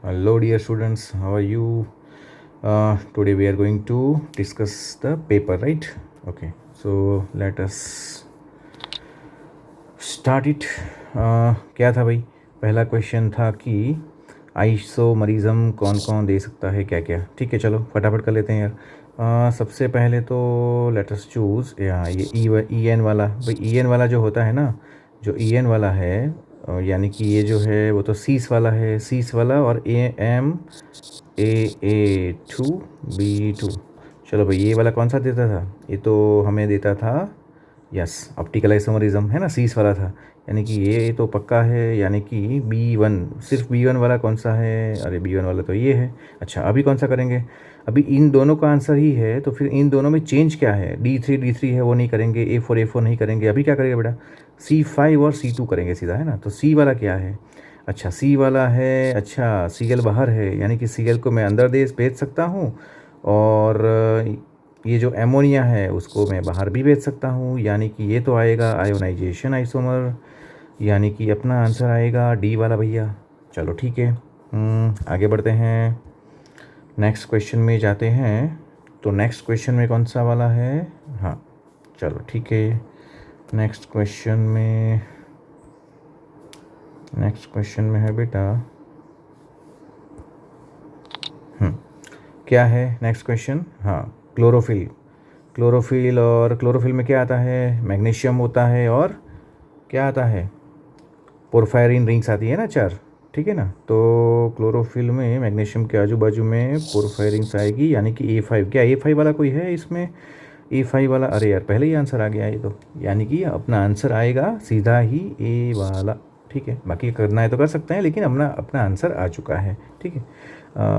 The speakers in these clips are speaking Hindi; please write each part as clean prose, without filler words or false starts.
Hello, dear students. How are you? Today we are going to discuss the paper, right? Okay. So let us start it. क्या था भाई? पहला क्वेश्चन था कि आइसोमरिज्म कौन कौन दे सकता है, क्या क्या. ठीक है, चलो फटाफट कर लेते हैं यार. सबसे पहले तो लेट अस चूज़ ये ई एन वाला. भाई ई एन वाला जो होता है ना, जो ई एन वाला है, यानी कि ये जो है वो तो सीस वाला है, सीस वाला, और A2B2. चलो भाई, ये वाला कौन सा देता था? ये तो हमें देता था, यस, ऑप्टिकल आइसोमरिज्म है ना, सीस वाला था. यानी कि ये तो पक्का है, यानी कि B1. सिर्फ B1 वाला कौन सा है? अरे B1 वाला तो ये है. अच्छा, अभी कौन सा करेंगे? अभी इन दोनों का आंसर ही है, तो फिर इन दोनों में चेंज क्या है? D3 है वो नहीं करेंगे, A4 नहीं करेंगे. अभी क्या करेंगे बेटा? C5 और C2 करेंगे सीधा, है ना. तो C वाला क्या है? अच्छा, सी वाला है. अच्छा, सी एल बाहर है, यानी कि सी एल को मैं अंदर दे भेज सकता हूँ, और ये जो एमोनिया है उसको मैं बाहर भी भेज सकता हूँ. यानी कि ये तो आएगा आयोनाइजेशन आइसोमर, यानी कि अपना आंसर आएगा डी वाला भैया. चलो ठीक है, आगे बढ़ते हैं. नेक्स्ट क्वेश्चन में जाते हैं. तो नेक्स्ट क्वेश्चन में कौन सा वाला है? हाँ, चलो ठीक है. नेक्स्ट क्वेश्चन में है बेटा, क्या है नेक्स्ट क्वेश्चन? हाँ, क्लोरोफिल. और क्लोरोफिल में क्या आता है? मैग्नीशियम होता है, और क्या आता है? पोरफायरिन रिंग्स आती है ना, 4. ठीक है ना. तो क्लोरोफिल में मैग्नीशियम के आजू बाजू में पोरफायरिंग्स आएगी, यानी कि A5. क्या A5 वाला कोई है इसमें? A5 वाला, अरे यार पहले ही आंसर आ गया ये तो. यानी कि अपना आंसर आएगा सीधा ही ए वाला. ठीक है, बाकी करना है तो कर सकते हैं, लेकिन अपना अपना आंसर आ चुका है. ठीक है.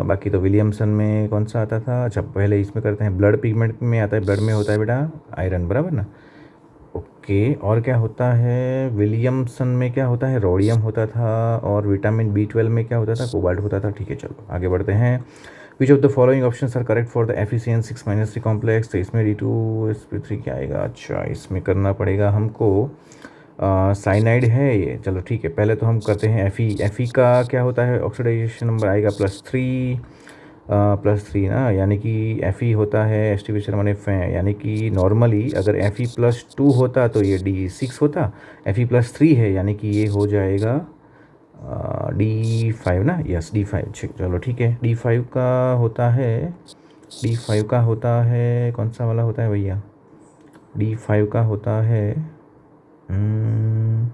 बाकी तो विलियमसन में कौन सा आता था? अच्छा, पहले इसमें करते हैं. ब्लड पिगमेंट में आता है, ब्लड में होता है बेटा आयरन, बराबर ना. ओके, और क्या होता है? विलियमसन में क्या होता है? रोडियम होता था. और विटामिन B12 में क्या होता था? कोबाल्ट होता था. ठीक है, चलो आगे बढ़ते हैं. Which of the following options are correct for the Fe6-3 complex? तो इसमें D2sp3 क्या आएगा? अच्छा, इसमें करना पड़ेगा हमको. साइनाइड है ये. चलो ठीक है, पहले तो हम करते हैं Fe का क्या होता है? ऑक्सीडाइजेशन नंबर आएगा +3 ना, यानी कि Fe होता है एस्टिवेशन वन एफ, यानी कि नॉर्मली अगर Fe+2 होता तो ये D6 होता. Fe+3 है, यानी कि ये हो जाएगा D5 ना. Yes, D5. चलो ठीक है. D5 का होता है कौन सा वाला होता है भैया? D5 का होता है, am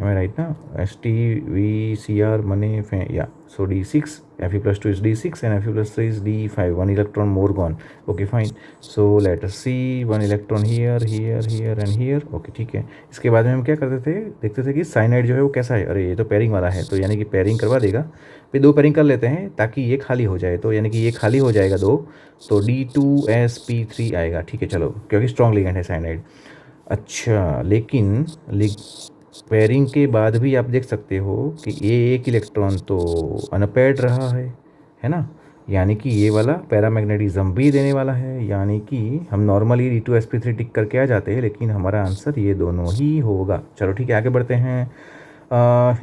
I right ना? STVCR मने फे, या. So D6, Fe+2 is D6 and Fe+3 is D5. 1 electron more gone. Okay, fine. So let us see 1 electron here and here. Okay, ठीक है. इसके बाद में हम क्या करते थे? देखते थे कि साइनाइड जो है वो कैसा है. अरे ये तो पेयरिंग वाला है, तो यानी कि पेयरिंग करवा देगा. फिर 2 पेयरिंग कर लेते हैं ताकि ये खाली हो जाए. तो यानी कि ये खाली हो जाएगा 2, तो D2sp3 आएगा. ठीक है, चलो, क्योंकि स्ट्रॉन्ग लिगेंड है साइनाइड. अच्छा, लेकिन पेयरिंग के बाद भी आप देख सकते हो कि ये एक इलेक्ट्रॉन तो अनपेयर्ड रहा है ना. यानी कि ये वाला पैरामैग्नेटिज्म भी देने वाला है. यानी कि हम नॉर्मली D2sp3 टिक करके आ जाते हैं, लेकिन हमारा आंसर ये दोनों ही होगा. चलो ठीक है, आगे बढ़ते हैं.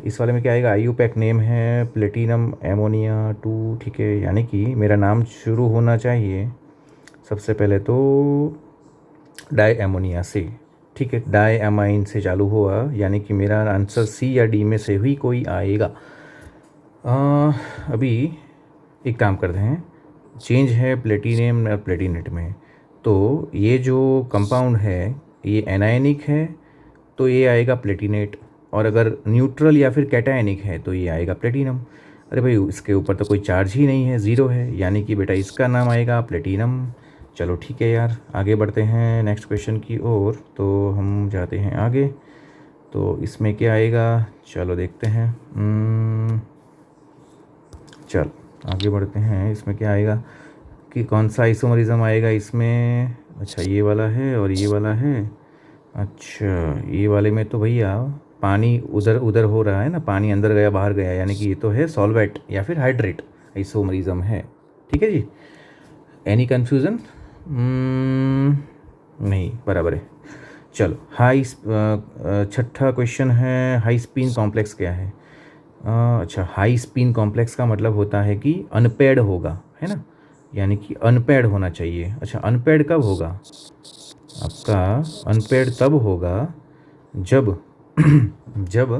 इस वाले में क्या आएगा? IUPAC नेम है प्लेटिनम एमोनिया 2. ठीक है, यानी कि मेरा नाम शुरू होना चाहिए सबसे पहले तो डाई एमोनिया से. ठीक है, डाई एमाइन से चालू हुआ, यानी कि मेरा आंसर C या D में से ही कोई आएगा. अभी एक काम करते हैं. चेंज है प्लेटिनियम और प्लेटिनेट में. तो ये जो कंपाउंड है ये एनायनिक है, तो ये आएगा प्लेटिनेट. और अगर न्यूट्रल या फिर कैटायनिक है तो ये आएगा प्लेटिनम. अरे भाई, इसके ऊपर तो कोई चार्ज ही नहीं है, ज़ीरो है, यानी कि बेटा इसका नाम आएगा प्लेटिनम. चलो ठीक है यार, आगे बढ़ते हैं नेक्स्ट क्वेश्चन की ओर. तो हम जाते हैं आगे. तो इसमें क्या आएगा? चलो देखते हैं. चल आगे बढ़ते हैं. इसमें क्या आएगा कि कौन सा आइसोमरिज्म आएगा इसमें? अच्छा, ये वाला है और ये वाला है. अच्छा, ये वाले में तो भैया पानी उधर उधर हो रहा है ना, पानी अंदर गया बाहर गया, यानी कि ये तो है सॉल्वेट या फिर हाइड्रेट आइसोमरिज्म है. ठीक है जी. Any confusion? नहीं, बराबर है. चलो, छठा क्वेश्चन है, हाई स्पिन कॉम्प्लेक्स क्या है? अच्छा, हाई स्पिन कॉम्प्लेक्स का मतलब होता है कि अनपेयर्ड होगा, है ना, यानी कि अनपेयर्ड होना चाहिए। अच्छा, अनपेयर्ड कब होगा आपका? अनपेयर्ड तब होगा जब जब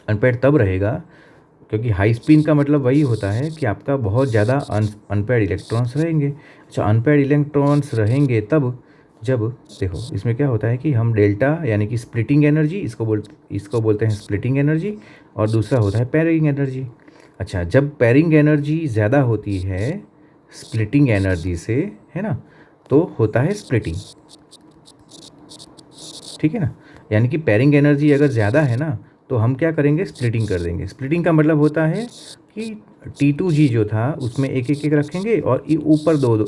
अनपेयर्ड तब रहेगा, क्योंकि हाई स्पिन का मतलब वही होता है कि आपका बहुत ज़्यादा अनपेयर्ड इलेक्ट्रॉन्स रहेंगे। अच्छा, अनपेयर्ड इलेक्ट्रॉन्स रहेंगे तब जब, देखो इसमें क्या होता है कि हम डेल्टा यानी कि स्प्लिटिंग एनर्जी, इसको बोलते हैं स्प्लिटिंग एनर्जी, और दूसरा होता है पेयरिंग एनर्जी। अच्छा, जब पेयरिंग एनर्जी ज़्यादा होती है स्प्लिटिंग एनर्जी से, है ना, तो होता है स्प्लिटिंग, ठीक है ना। यानी कि पेयरिंग एनर्जी अगर ज़्यादा है ना, तो हम क्या करेंगे, स्प्लिटिंग कर देंगे। स्प्लिटिंग का मतलब होता है कि T2G जो था उसमें एक एक एक रखेंगे और ऊपर दो दो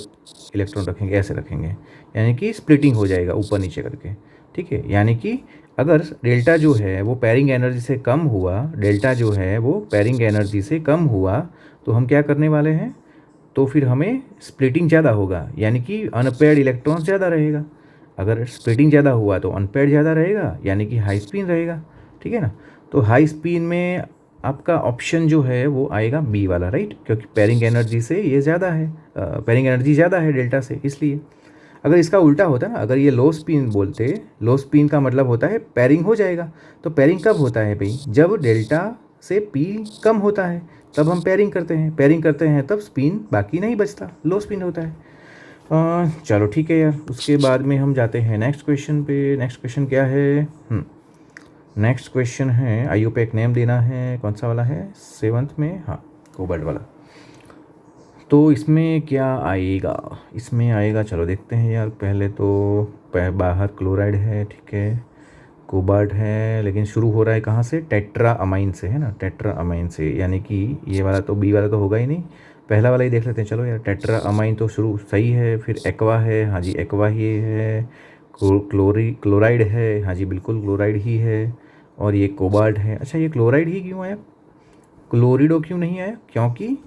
इलेक्ट्रॉन रखेंगे, ऐसे रखेंगे, यानी कि स्प्लिटिंग हो जाएगा ऊपर नीचे करके, ठीक है। यानी कि अगर डेल्टा जो है वो पेयरिंग एनर्जी से कम हुआ, डेल्टा जो है वो पेयरिंग एनर्जी से कम हुआ, तो हम क्या करने वाले हैं, तो फिर हमें स्प्लिटिंग ज़्यादा होगा, यानी कि अनपेयर्ड इलेक्ट्रॉन ज़्यादा रहेगा। अगर स्प्लिटिंग ज़्यादा हुआ तो अनपेयर्ड ज़्यादा रहेगा, यानी कि हाई स्पिन रहेगा, ठीक है ना। तो हाई स्पिन में आपका ऑप्शन जो है वो आएगा बी वाला, राइट, क्योंकि पेयरिंग एनर्जी से ये ज़्यादा है, पेयरिंग एनर्जी ज़्यादा है डेल्टा से, इसलिए। अगर इसका उल्टा होता ना, अगर ये लो स्पिन बोलते, लो स्पिन का मतलब होता है पेयरिंग हो जाएगा। तो पेयरिंग कब होता है भाई, जब डेल्टा से पी कम होता है, तब हम पेयरिंग करते हैं। पेयरिंग करते हैं तब स्पिन बाकी नहीं बचता, लो स्पिन होता है। चलो ठीक है यार, उसके बाद में हम जाते हैं नेक्स्ट क्वेश्चन पे। नेक्स्ट क्वेश्चन क्या है? नेक्स्ट क्वेश्चन है, आईयू पे एक नेम देना है, कौन सा वाला है, सेवन्थ में, हाँ, कोबाल्ट वाला। तो इसमें क्या आएगा? इसमें आएगा, चलो देखते हैं यार। पहले तो बाहर क्लोराइड है, ठीक है, कोबाल्ट है, लेकिन शुरू हो रहा है कहाँ से, टेट्रा अमाइन से, है ना, टेट्रा अमाइन से, यानी कि ये वाला तो बी वाला तो होगा ही नहीं, पहला वाला ही देख लेते हैं। चलो यार, टेट्रा अमाइन तो शुरू सही है। फिर एक्वा है, हाँ जी एक्वा ही है। क्लोराइड है, हाँ जी बिल्कुल क्लोराइड ही है। और ये कोबाल्ट है। अच्छा, ये क्लोराइड ही क्यों आया, क्लोरिडो क्यों नहीं आया? क्योंकि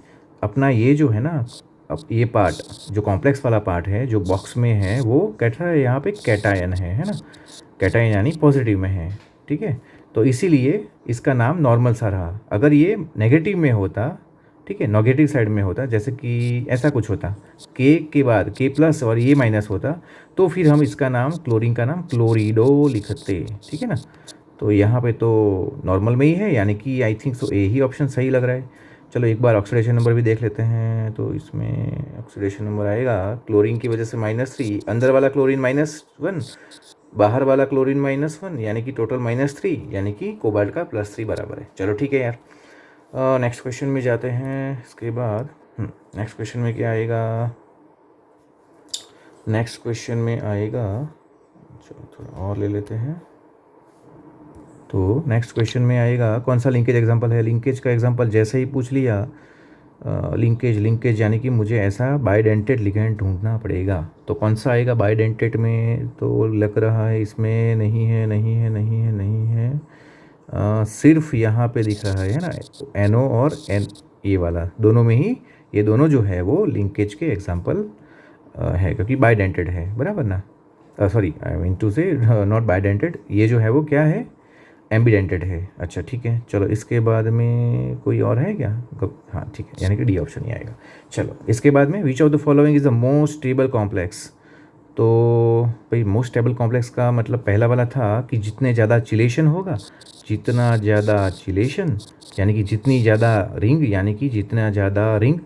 अपना ये जो है ना, अब ये पार्ट जो कॉम्प्लेक्स वाला पार्ट है जो बॉक्स में है, वो कैसा है, यहाँ पे कैटायन है ना, कैटायन यानी पॉजिटिव में है, ठीक है। तो इसीलिए इसका नाम नॉर्मल सा रहा। अगर ये नेगेटिव में होता, ठीक है, नेगेटिव साइड में होता, जैसे कि ऐसा कुछ होता, के बाद के प्लस और ये माइनस होता, तो फिर हम इसका नाम, क्लोरीन का नाम क्लोरिडो लिखते, ठीक है ना। तो यहाँ पे तो नॉर्मल में ही है, यानी कि I think so A he option सही लग रहा है। चलो एक बार ऑक्सीडेशन नंबर भी देख लेते हैं। तो इसमें ऑक्सीडेशन नंबर आएगा, क्लोरीन की वजह से -3, अंदर वाला क्लोरीन -1, बाहर वाला क्लोरीन -1, यानी कि टोटल -3, यानी कि कोबाल्ट का +3 बराबर है। चलो ठीक है यार, नेक्स्ट क्वेश्चन में जाते हैं। इसके बाद नेक्स्ट क्वेश्चन में क्या आएगा, नेक्स्ट क्वेश्चन में आएगा, चलो थोड़ा और ले लेते हैं। तो नेक्स्ट क्वेश्चन में आएगा, कौन सा लिंकेज एग्जांपल है। लिंकेज का एग्जांपल जैसे ही पूछ लिया, लिंकेज यानी कि मुझे ऐसा बाइडेंटेड लिगेंड ढूंढना पड़ेगा। तो कौन सा आएगा बाइडेंटेड में, तो लग रहा है इसमें नहीं है, नहीं है, नहीं है, नहीं है। सिर्फ यहाँ पे दिख रहा है ना, NO और N, ये वाला दोनों में ही, ये दोनों जो है वो लिंकेज के एग्जांपल है, क्योंकि बाइडेंटेड है, बराबर ना। सॉरी, आई मीन टू से नॉट बाइडेंटेड, ये जो है वो क्या है, एम्बिडेंटेड है। अच्छा ठीक है, चलो इसके बाद में कोई और है क्या, हाँ ठीक है, यानी कि डी ऑप्शन ही आएगा। चलो इसके बाद में, विच of the following is the most stable complex. तो भाई मोस्ट स्टेबल कॉम्प्लेक्स का मतलब पहला वाला था कि जितने ज़्यादा चिलेशन होगा, जितना ज़्यादा चिलेशन यानी कि जितनी ज़्यादा रिंग, यानी कि जितना ज़्यादा रिंग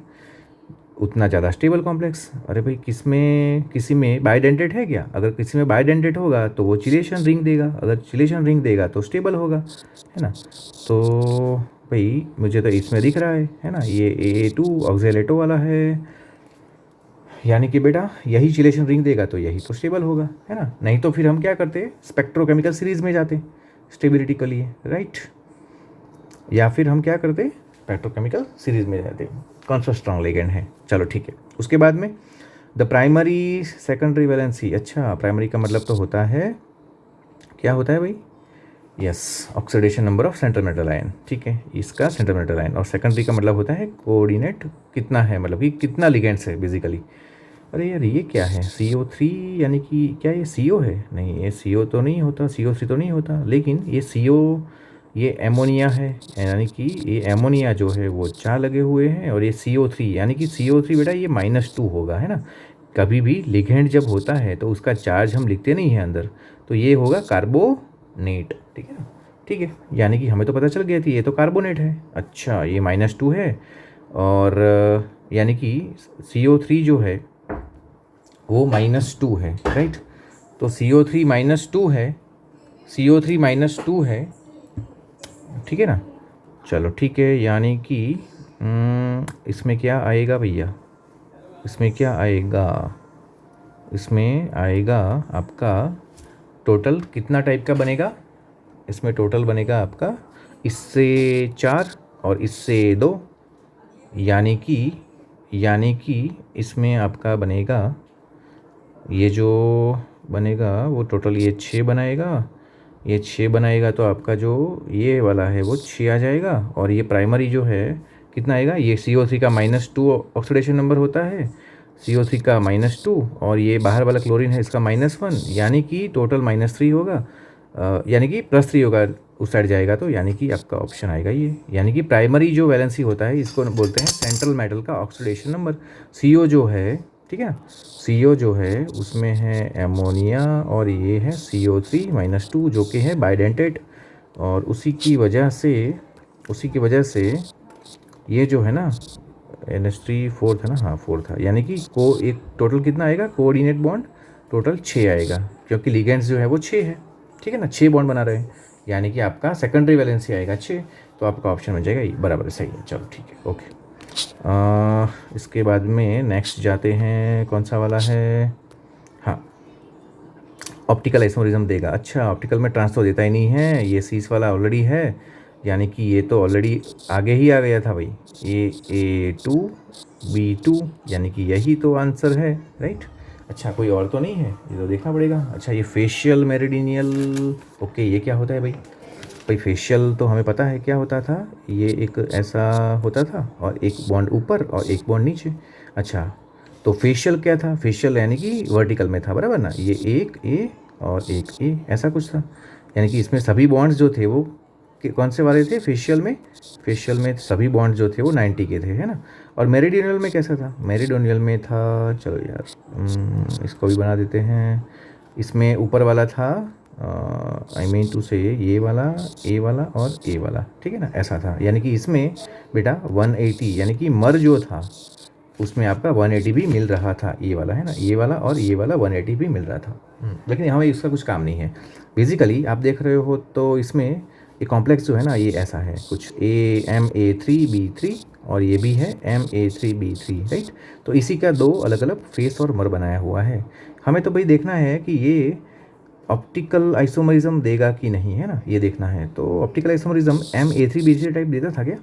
उतना ज़्यादा स्टेबल कॉम्प्लेक्स। अरे भाई किसमें, किसी में बाइडेंटेड है क्या? अगर किसी में बाइडेंटेड होगा तो वो चिलेशन रिंग देगा, अगर चिलेशन रिंग देगा तो स्टेबल होगा, है ना। तो भाई मुझे तो इसमें दिख रहा है ना, ये A2 ऑक्जेलेटो वाला है, यानी कि बेटा यही चिलेशन रिंग देगा तो यही तो स्टेबल होगा, है ना। नहीं तो फिर हम क्या करते, स्पेक्ट्रोकेमिकल सीरीज़ में जाते स्टेबिलिटी के लिए, राइट, या फिर हम क्या करते, पेट्रोकेमिकल सीरीज़ में जाते, कौन सा स्ट्रॉन्ग लिगेंड है। चलो ठीक है, उसके बाद में द प्राइमरी सेकेंडरी वैलेंसी। अच्छा, प्राइमरी का मतलब तो होता है, क्या होता है भाई, yes, oxidation number of central metal ion, ठीक है, इसका सेंट्रल मेटल आयन। और सेकेंडरी का मतलब होता है कोऑर्डिनेट कितना है, मतलब कि कितना लिगेंड्स है बेसिकली। अरे यार ये क्या है, CO3, यानी कि क्या ये CO है? नहीं, ये CO तो नहीं होता, CO3 तो नहीं होता, लेकिन ये CO ये एमोनिया है, यानी कि ये एमोनिया जो है वो 4 लगे हुए हैं, और ये CO3 यानी कि CO3 बेटा ये -2 होगा, है ना। कभी भी लिगेंड जब होता है तो उसका चार्ज हम लिखते नहीं हैं अंदर, तो ये होगा कार्बोनेट, ठीक है ना। ठीक है, यानी कि हमें तो पता चल गया थी ये तो कार्बोनेट है। अच्छा, ये -2 है, और यानी कि CO3 जो है वो -2 है, राइट। तो CO3 -2 है, CO3 -2 है, ठीक है ना। चलो ठीक है, यानी कि इसमें क्या आएगा भैया, इसमें क्या आएगा, इसमें आएगा आपका टोटल कितना टाइप का बनेगा, इसमें टोटल बनेगा आपका इससे 4 और इससे 2, यानी कि इसमें आपका बनेगा, ये जो बनेगा वो टोटल ये 6 बनाएगा, ये 6 बनाएगा, तो आपका जो ये वाला है वो 6 आ जाएगा, और ये प्राइमरी जो है कितना आएगा, ये CO3 का -2 ऑक्सीडेशन नंबर होता है, CO3 का -2, और ये बाहर वाला क्लोरीन है इसका -1, यानी कि टोटल -3 होगा, यानी कि +3 होगा उस साइड जाएगा, तो यानी कि आपका ऑप्शन आएगा ये, यानी कि प्राइमरी जो वैलेंसी होता है इसको बोलते हैं सेंट्रल मेटल का ऑक्सीडेशन नंबर। CO जो है, ठीक है, CO जो है उसमें है एमोनिया, और ये है CO3 -2 जो कि है बाइडेंटेट, और उसी की वजह से ये जो है ना NH3 4 था ना, हाँ 4 था, यानी कि को एक टोटल कितना आएगा, कोऑर्डिनेट बॉन्ड टोटल 6 आएगा, क्योंकि लिगेंड्स जो है वो 6 है, ठीक है ना, 6 बॉन्ड बना रहे हैं, यानी कि आपका सेकेंडरी वैलेंसी आएगा 6, तो आपका ऑप्शन बन जाएगा ये, बराबर सही है। चलो ठीक है, ओके। इसके बाद में नेक्स्ट जाते हैं, कौन सा वाला है, हाँ, ऑप्टिकल आइसोमरिज्म देगा। अच्छा, ऑप्टिकल में ट्रांसफर देता ही नहीं है, ये सीस वाला ऑलरेडी है, यानी कि ये तो ऑलरेडी आगे ही आ गया था भाई, ये A2B2, यानी कि यही तो आंसर है, राइट। अच्छा, कोई और तो नहीं है, ये तो देखना पड़ेगा। अच्छा, ये फेशियल मेरिडिनियल, ओके, ये क्या होता है भाई, भाई फेशियल तो हमें पता है क्या होता था, ये एक ऐसा होता था, और एक बॉन्ड ऊपर और एक बॉन्ड नीचे। अच्छा, तो फेशियल क्या था, फेशियल यानी कि वर्टिकल में था, बराबर ना, ये एक ए और एक ए ऐसा कुछ था, यानी कि इसमें सभी बॉन्ड्स जो थे वो कौन से वाले थे, फेशियल में सभी बॉन्ड्स जो थे वो 90 के थे, है ना। और मेरिडियनल में कैसा था, मेरिडियनल में था, चलो यार इसको भी बना देते हैं, इसमें ऊपर वाला था, आई मीन टू से ये वाला, ए वाला और ए वाला, ठीक है ना, ऐसा था, यानी कि इसमें बेटा 180, यानी कि मर जो था उसमें आपका 180 भी मिल रहा था, ये वाला है ना, ये वाला और ये वाला 180 भी मिल रहा था। लेकिन यहाँ इसका कुछ काम नहीं है, बेसिकली आप देख रहे हो तो इसमें ये कॉम्प्लेक्स जो है ना ये ऐसा है कुछ, MA3B3, और ये भी है MA3B3, राइट। तो इसी का 2 अलग अलग फेस और मर बनाया हुआ है, हमें तो भाई देखना है कि ये ऑप्टिकल आइसोमरिज्म देगा कि नहीं, है ना, ये देखना है। तो ऑप्टिकल आइसोमरिज्म MA3B3 टाइप देता था क्या,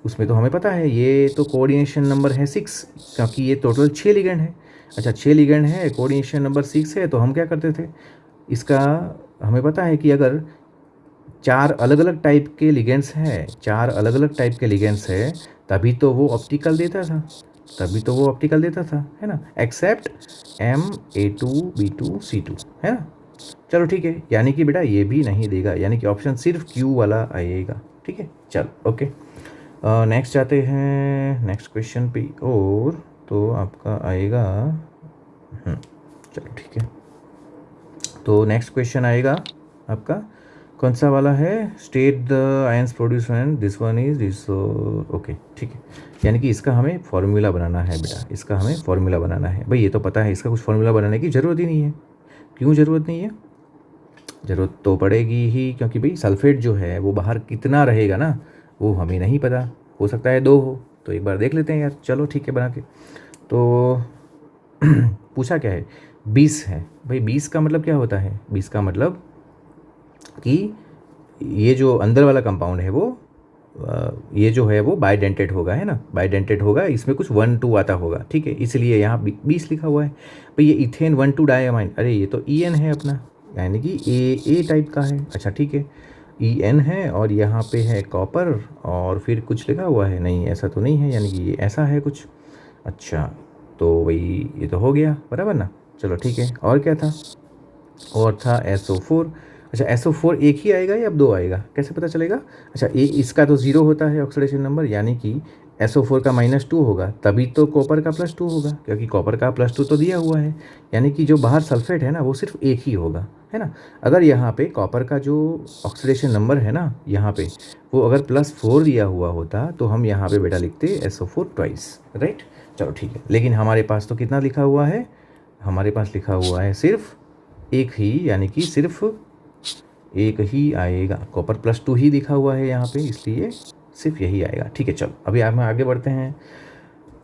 उसमें तो हमें पता है ये तो कोऑर्डिनेशन नंबर है 6, क्योंकि ये टोटल 6 लिगेंड है। अच्छा, 6 लिगेंड है, कोऑर्डिनेशन नंबर 6 है, तो हम क्या करते थे, इसका हमें पता है कि अगर 4 अलग अलग टाइप के लिगेंड्स हैं, 4 अलग अलग टाइप के लिगेंड्स है, तभी तो वो ऑप्टिकल देता था, है ना, एक्सेप्ट MA2B2C2, है ना। चलो ठीक है, यानी कि बेटा ये भी नहीं देगा, यानी कि ऑप्शन सिर्फ Q वाला आएगा, ठीक है। चलो ओके, नेक्स्ट जाते हैं नेक्स्ट क्वेश्चन पे, और तो आपका आएगा, चलो ठीक है, तो नेक्स्ट क्वेश्चन आएगा आपका कौन सा वाला है, state the ions produce and this one is this, okay ठीक है, यानी कि इसका हमें फॉर्मूला बनाना है बेटा, इसका हमें फॉर्मूला बनाना है भाई, ये तो पता है इसका कुछ फॉर्मूला बनाने की ज़रूरत ही नहीं है। क्यों ज़रूरत नहीं है, ज़रूरत तो पड़ेगी ही, क्योंकि भाई सल्फेट जो है वो बाहर कितना रहेगा ना वो हमें नहीं पता, हो सकता है 2 हो, तो एक बार देख लेते हैं यार, चलो ठीक है बना के। तो पूछा क्या है, 20 है भाई, 20 का मतलब क्या होता है, 20 का मतलब कि ये जो अंदर वाला कंपाउंड है वो ये जो है वो बाइडेंटेड होगा, है ना, बाइडेंटेड होगा, इसमें कुछ 1 2 आता होगा, ठीक है, इसलिए यहाँ 20 लिखा हुआ है भाई। ये इथेन 1 2 डायमाइन, अरे ये तो EN है अपना, यानी कि A टाइप का है। अच्छा ठीक है, EN है, और यहाँ पे है कॉपर, और फिर कुछ लिखा हुआ है, नहीं ऐसा तो नहीं है, यानी कि ये ऐसा है कुछ। अच्छा, तो भाई ये तो हो गया बराबर ना, चलो ठीक है, और क्या था, और था SO4, अच्छा SO4 एक ही आएगा या अब दो आएगा, कैसे पता चलेगा? अच्छा इसका तो 0 होता है ऑक्सीडेशन नंबर, यानी कि SO4 का -2 होगा, तभी तो कॉपर का +2 होगा, क्योंकि कॉपर का +2 तो दिया हुआ है। यानी कि जो बाहर सल्फेट है ना वो सिर्फ एक ही होगा, है ना। अगर यहाँ पे कॉपर का जो ऑक्सीडेशन नंबर है ना यहाँ पे, वो अगर +4 दिया हुआ होता तो हम यहाँ पे बेटा लिखते SO4 ट्वाइस, राइट। चलो ठीक है, लेकिन हमारे पास तो कितना लिखा हुआ है, हमारे पास लिखा हुआ है सिर्फ एक ही, यानी कि सिर्फ एक ही आएगा, कॉपर +2 ही दिखा हुआ है यहाँ पे, इसलिए सिर्फ यही आएगा। ठीक है, चलो अभी हम आगे बढ़ते हैं।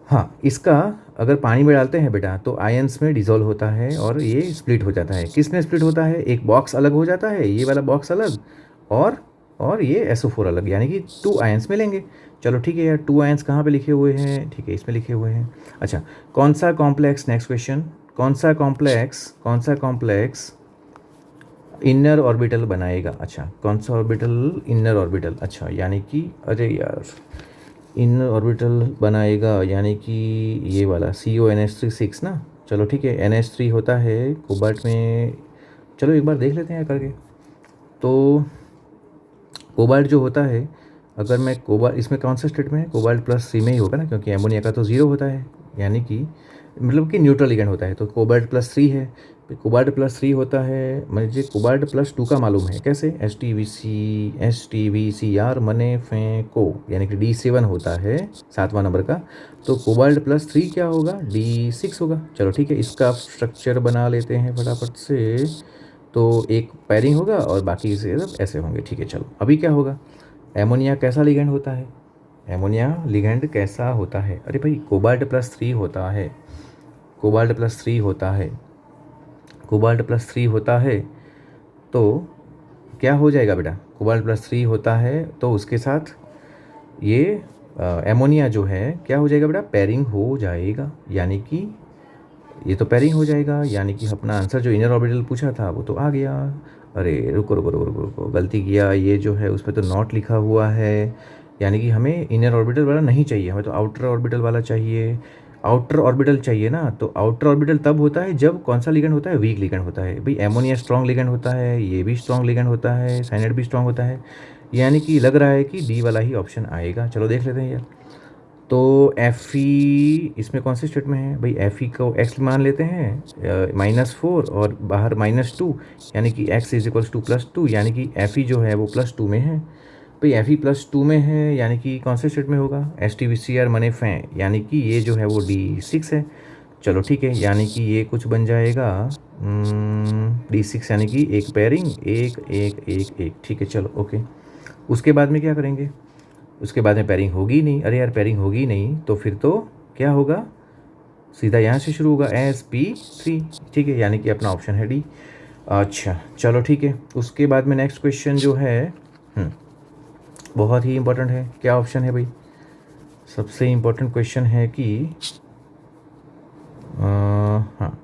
हाँ, इसका अगर पानी में डालते हैं बेटा तो आयंस में डिज़ोल्व होता है और ये स्प्लिट हो जाता है। किस में स्प्लिट होता है? एक बॉक्स अलग हो जाता है, ये वाला बॉक्स अलग, और ये SO4 अलग, यानी कि 2 आयंस मिलेंगे। चलो ठीक है यार, 2 आयंस कहाँ पे लिखे हुए हैं? ठीक है, इसमें लिखे हुए हैं। अच्छा, कौन सा कॉम्प्लेक्स, नेक्स्ट क्वेश्चन, कौन सा कॉम्प्लेक्स इनर ऑर्बिटल बनाएगा? अच्छा, कौन सा ऑर्बिटल? Inner orbital. अच्छा, यानी कि अरे यार, इनर ऑर्बिटल बनाएगा यानी कि ये वाला CONH3 6 ना। चलो ठीक है, NH3 होता है कोबाल्ट में। चलो एक बार देख लेते हैं करके। तो कोबाल्ट जो होता है, अगर मैं कोबाल्ट, इसमें कौन सा स्टेट में है? कोबाल्ट +3 में ही होगा ना, क्योंकि एमोनिया का तो 0 होता है, यानी कि मतलब कि न्यूट्रल लिगेंड होता है, तो कोबाल्ट +3 है। कोबाल्ट +3 होता है, मुझे कोबाल्ट +2 का मालूम है, कैसे? STVCr मने फेंको, यानी कि D7 होता है 7वां नंबर का, तो कोबाल्ट +3 क्या होगा? D6 होगा। चलो ठीक है, इसका स्ट्रक्चर बना लेते हैं फटाफट से। तो एक पैरिंग होगा और बाकी से सब ऐसे होंगे। ठीक है, चलो अभी क्या होगा? एमोनिया कैसा लिगेंड होता है? एमोनिया लिगेंड कैसा होता है? अरे भाई, कोबाल्ट +3 होता है, कोबाल्ट +3 होता है, कोबाल्ट +3 होता है, तो क्या हो जाएगा बेटा? कोबाल्ट +3 होता है तो उसके साथ ये एमोनिया जो है क्या हो जाएगा बेटा? पैरिंग हो जाएगा, यानी कि ये तो पैरिंग हो जाएगा, यानी कि अपना आंसर जो इनर ऑर्बिटल पूछा था वो तो आ गया। अरे रुको रुको रुको रुको रुको, गलती किया, ये जो है उसमें तो नॉट लिखा हुआ है, यानी कि हमें इनर ऑर्बिटल वाला नहीं चाहिए, हमें तो आउटर ऑर्बिटल वाला चाहिए। आउटर ऑर्बिटल चाहिए ना, तो आउटर ऑर्बिटल तब होता है जब कौन सा लिगेंड होता है? वीक लिगेंड होता है। भाई एमोनिया स्ट्रॉन्ग लिगेंड होता है, ये भी स्ट्रॉन्ग लिगेंड होता है, साइनाइड भी स्ट्रॉन्ग होता है, यानी कि लग रहा है कि डी वाला ही ऑप्शन आएगा। चलो देख लेते हैं यार। तो Fe इसमें कौन से स्टेट में है भाई? Fe को x मान लेते हैं, -4 और बाहर -2, यानी कि x = +2, यानी कि Fe जो है वो +2 में है। भाई Fe +2 में है, यानी कि कौन से स्टेट में होगा? STVCr मने फैं, यानी कि ये जो है वो D6 है। चलो ठीक है, यानी कि ये कुछ बन जाएगा D6, यानी कि एक पैरिंग, एक एक एक एक। ठीक है, चलो ओके। उसके बाद में क्या करेंगे? उसके बाद में पैरिंग होगी नहीं। अरे यार, पैरिंग होगी नहीं तो फिर तो क्या होगा? सीधा यहाँ से शुरू होगा, sp3। ठीक है, यानी कि अपना ऑप्शन है डी। अच्छा चलो ठीक है, उसके बाद में नेक्स्ट क्वेश्चन जो है बहुत ही इंपॉर्टेंट है। क्या ऑप्शन है भाई? सबसे इम्पोर्टेंट क्वेश्चन है कि हाँ,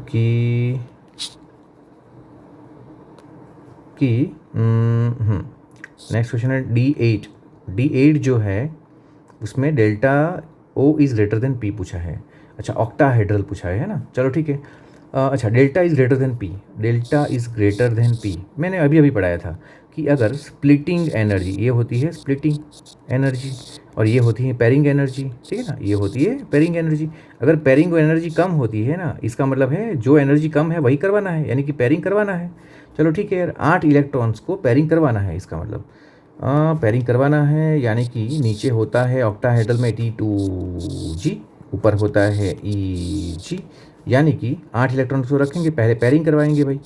कि नेक्स्ट क्वेश्चन है D8। D8 जो है उसमें delta O is greater than P पूछा है। अच्छा, ऑक्टाहेड्रल पूछा है ना। चलो ठीक है। अच्छा, delta is greater than P, delta is greater than P मैंने अभी अभी पढ़ाया था कि अगर स्प्लिटिंग एनर्जी, ये होती है स्प्लिटिंग एनर्जी और ये होती है पेरिंग एनर्जी, ठीक है ना, ये होती है पेरिंग एनर्जी। अगर पेरिंग एनर्जी कम होती है ना, इसका मतलब है जो एनर्जी कम है वही करवाना है, यानी कि पेरिंग करवाना है। चलो ठीक है यार, 8 इलेक्ट्रॉन्स को पेरिंग करवाना है, इसका मतलब पेरिंग करवाना है, यानी कि नीचे होता है ऑक्टाहेड्रल में T2G, ऊपर होता है EG, यानी कि 8 इलेक्ट्रॉन को रखेंगे, पहले पेरिंग करवाएंगे भाई।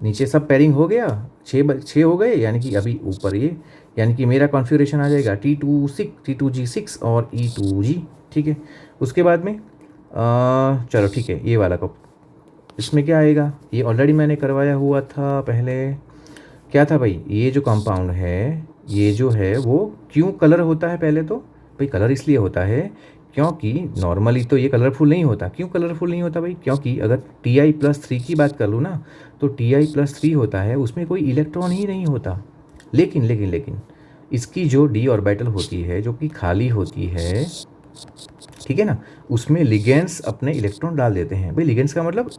नीचे सब पेरिंग हो गया, 6 हो गए, यानी कि अभी ऊपर ये, यानी कि मेरा कॉन्फ़िगरेशन आ जाएगा T2G6 और E2G। ठीक है, उसके बाद में चलो ठीक है, ये वाला को, इसमें क्या आएगा? ये ऑलरेडी मैंने करवाया हुआ था पहले। क्या था भाई? ये जो कंपाउंड है, ये जो है वो क्यों कलर होता है? पहले तो भाई कलर इसलिए होता है क्योंकि नॉर्मली तो ये कलरफुल नहीं होता। क्यों कलरफुल नहीं होता भाई? क्योंकि अगर Ti+3 की बात कर लूँ ना, तो Ti+3 होता है, उसमें कोई इलेक्ट्रॉन ही नहीं होता। लेकिन लेकिन लेकिन इसकी जो डी ऑर्बिटल होती है, जो कि खाली होती है, ठीक है ना, उसमें लिगेंड्स अपने इलेक्ट्रॉन डाल देते हैं। भाई लिगेंड्स का मतलब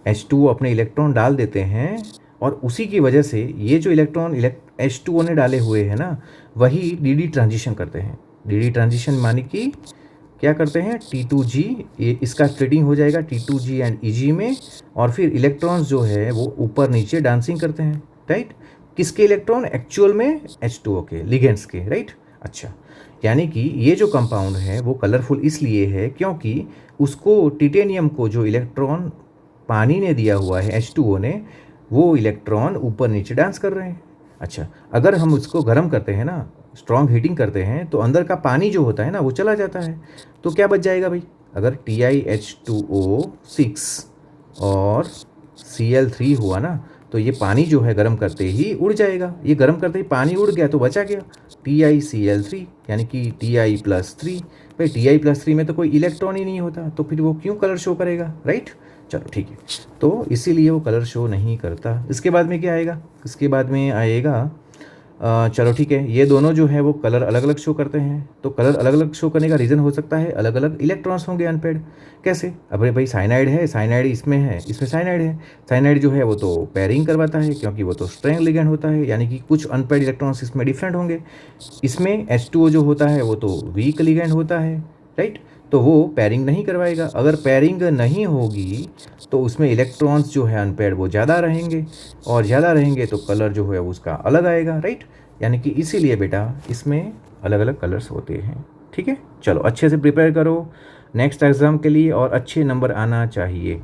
H2O अपने इलेक्ट्रॉन डाल देते हैं और उसी की वजह से ये जो इलेक्ट्रॉन H2O ने डाले हुए हैं ना, वही डी ट्रांजिशन करते हैं। डी ट्रांजिशन माने कि क्या करते हैं, T2G, ये इसका स्प्लिटिंग हो जाएगा T2G एंड Eg में, और फिर इलेक्ट्रॉन्स जो है वो ऊपर नीचे डांसिंग करते हैं, राइट। किसके इलेक्ट्रॉन, एक्चुअल में H2O के, लिगेंड्स के, राइट। अच्छा, यानी कि ये जो कंपाउंड है वो कलरफुल इसलिए है क्योंकि उसको, टिटेनियम को जो इलेक्ट्रॉन पानी ने दिया हुआ है H2O ने, वो इलेक्ट्रॉन ऊपर नीचे डांस कर रहे हैं। अच्छा, अगर हम उसको गर्म करते हैं ना, स्ट्रॉन्ग हीटिंग करते हैं, तो अंदर का पानी जो होता है ना वो चला जाता है, तो क्या बच जाएगा भाई, अगर TiH2O6 और Cl3 हुआ ना, तो ये पानी जो है गर्म करते ही उड़ जाएगा। ये गर्म करते ही पानी उड़ गया तो बचा गया TiCl3, यानी कि Ti+3। भाई Ti+3 में तो कोई इलेक्ट्रॉन ही नहीं होता, तो फिर वो क्यों कलर शो करेगा, राइट। चलो ठीक है, तो इसीलिए वो कलर शो नहीं करता। इसके बाद में क्या आएगा, इसके बाद में आएगा, चलो ठीक है, ये दोनों जो है वो कलर अलग अलग शो करते हैं। तो कलर अलग अलग शो करने का रीज़न हो सकता है अलग अलग इलेक्ट्रॉन्स होंगे अनपेड। कैसे, अरे भाई साइनाइड है, साइनाइड इसमें है, इसमें साइनाइड है, साइनाइड जो है वो तो पेयरिंग करवाता है क्योंकि वो तो स्ट्रेंथ लिगेंड होता है, यानी कि कुछ अनपेड इलेक्ट्रॉन्स इसमें डिफरेंट होंगे। इसमें H2O जो होता है वो तो वीक लिगेंड होता है, राइट, तो वो पेयरिंग नहीं करवाएगा। अगर पेयरिंग नहीं होगी तो उसमें इलेक्ट्रॉन्स जो है अनपेड वो ज़्यादा रहेंगे, और ज़्यादा रहेंगे तो कलर जो है उसका अलग आएगा, राइट। यानी कि इसीलिए बेटा इसमें अलग अलग कलर्स होते हैं, ठीक है। चलो अच्छे से प्रिपेयर करो नेक्स्ट एग्ज़ाम के लिए, और अच्छे नंबर आना चाहिए।